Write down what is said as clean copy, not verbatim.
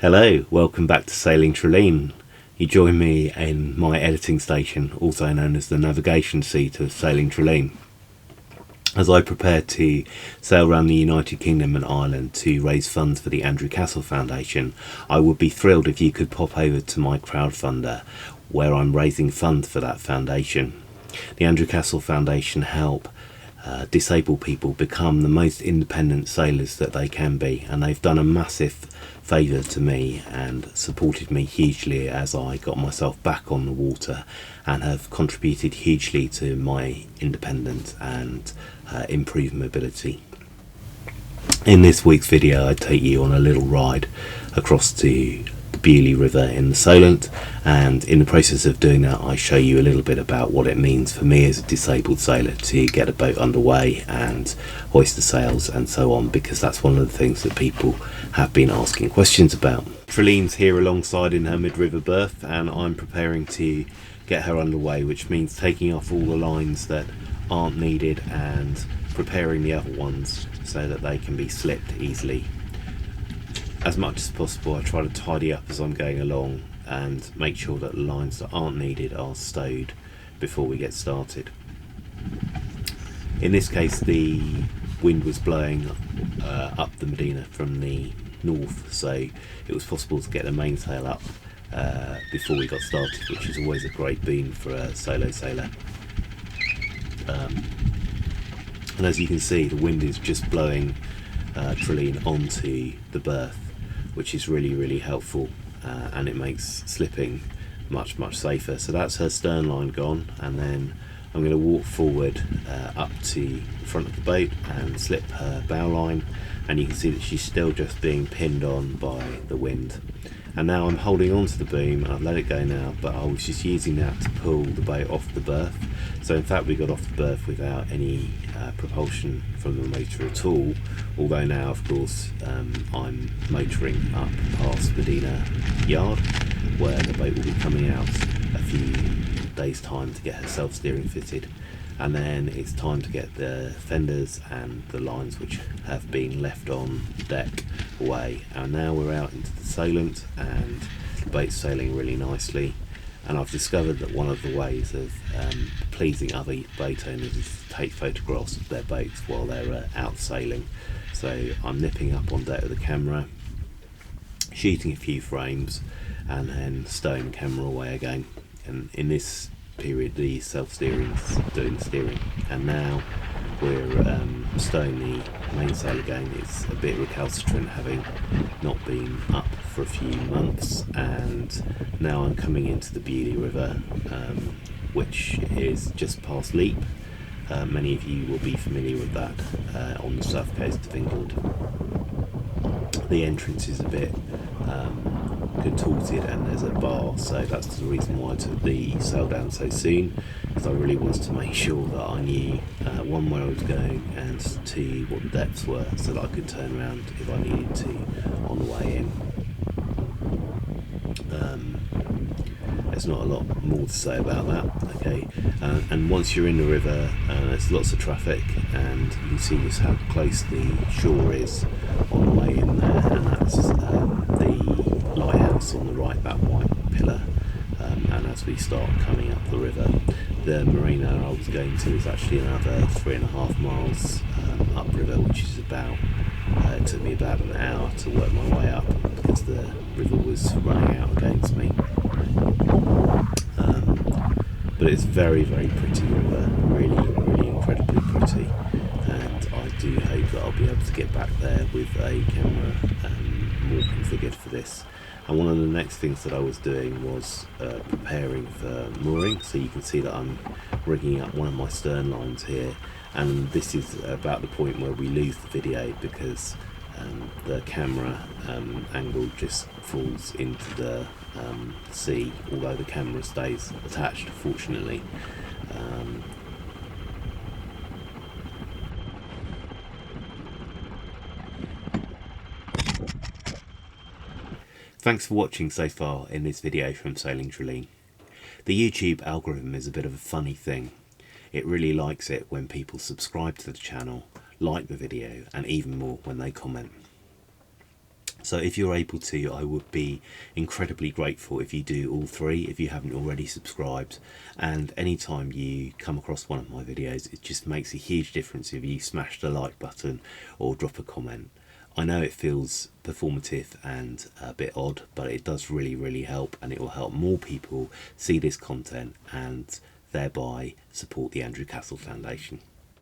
Hello, welcome back to Sailing Trelane. You join me in my editing station, also known as the navigation seat of Sailing Trelane, as I prepare to sail around the United Kingdom and Ireland to raise funds for the Andrew Castle Foundation. I would be thrilled if you could pop over to my crowdfunder, where I'm raising funds for that foundation. The Andrew Castle Foundation help disabled people become the most independent sailors that they can be, and they've done a massive favour to me and supported me hugely as I got myself back on the water, and have contributed hugely to my independence and improved mobility. In this week's video I take you on a little ride across to the Beaulieu River in the Solent, and in the process of doing that I show you a little bit about what it means for me as a disabled sailor to get a boat underway and hoist the sails and so on, because that's one of the things that people have been asking questions about. Trelane's here alongside in her mid-river berth, and I'm preparing to get her underway, which means taking off all the lines that aren't needed and preparing the other ones so that they can be slipped easily. As much as possible I try to tidy up as I'm going along and make sure that the lines that aren't needed are stowed before we get started. In this case the wind was blowing up the Medina from the north, so it was possible to get the mainsail up before we got started, which is always a great boon for a solo sailor. And as you can see, the wind is just blowing Trelane onto the berth, which is really helpful, and it makes slipping much safer. So that's her stern line gone, and then I'm going to walk forward up to the front of the boat and slip her bow line, and you can see that she's still just being pinned on by the wind. And now I'm holding on to the boom. I've let it go now, but I was just using that to pull the boat off the berth. So in fact we got off the berth without any propulsion from the motor at all, although now of course I'm motoring up past Medina Yard, where the boat will be coming out a few days time to get her self-steering fitted, and then it's time to get the fenders and the lines which have been left on deck away. And now we're out into the Solent and the boat's sailing really nicely, and I've discovered that one of the ways of pleasing other boat owners is to take photographs of their boats while they're out sailing. So I'm nipping up on deck with the camera, shooting a few frames, and then stowing the camera away again. And in this period the self-steering's doing the steering, and now we're stowing the mainsail again. It's a bit recalcitrant, having not been up for a few months, and now I'm coming into the Beaulieu River, which is just past Leap. Many of you will be familiar with that on the south coast of England. The entrance is a bit contorted and there's a bar, so that's the reason why I took the sail down so soon, because I really wanted to make sure that I knew one, where I was going, and two, what the depths were, so that I could turn around if I needed to on the way in. There's not a lot more to say about that, okay? And once you're in the river, there's lots of traffic, and you can see just how close the shore is on the way in there, and that's the lighthouse on the right, that white pillar. And as we start coming up the river, the marina I was going to is actually another 3.5 miles upriver, which is about, it took me about an hour to work my way up because the river was running out against me. But it's very pretty river, really incredibly pretty, and I do hope that I'll be able to get back there with a camera more configured for this. And one of the next things that I was doing was preparing for mooring, so you can see that I'm rigging up one of my stern lines here, and this is about the point where we lose the video because the camera angle just falls into the sea, although the camera stays attached, fortunately. Thanks for watching so far in this video from Sailing Trelane. The YouTube algorithm is a bit of a funny thing. It really likes it when people subscribe to the channel, like the video, and even more when they comment. So if you're able to, I would be incredibly grateful if you do all three, if you haven't already subscribed. And anytime you come across one of my videos, it just makes a huge difference if you smash the like button or drop a comment. I know it feels performative and a bit odd, but it does really help, and it will help more people see this content and thereby support the Andrew Castle Foundation.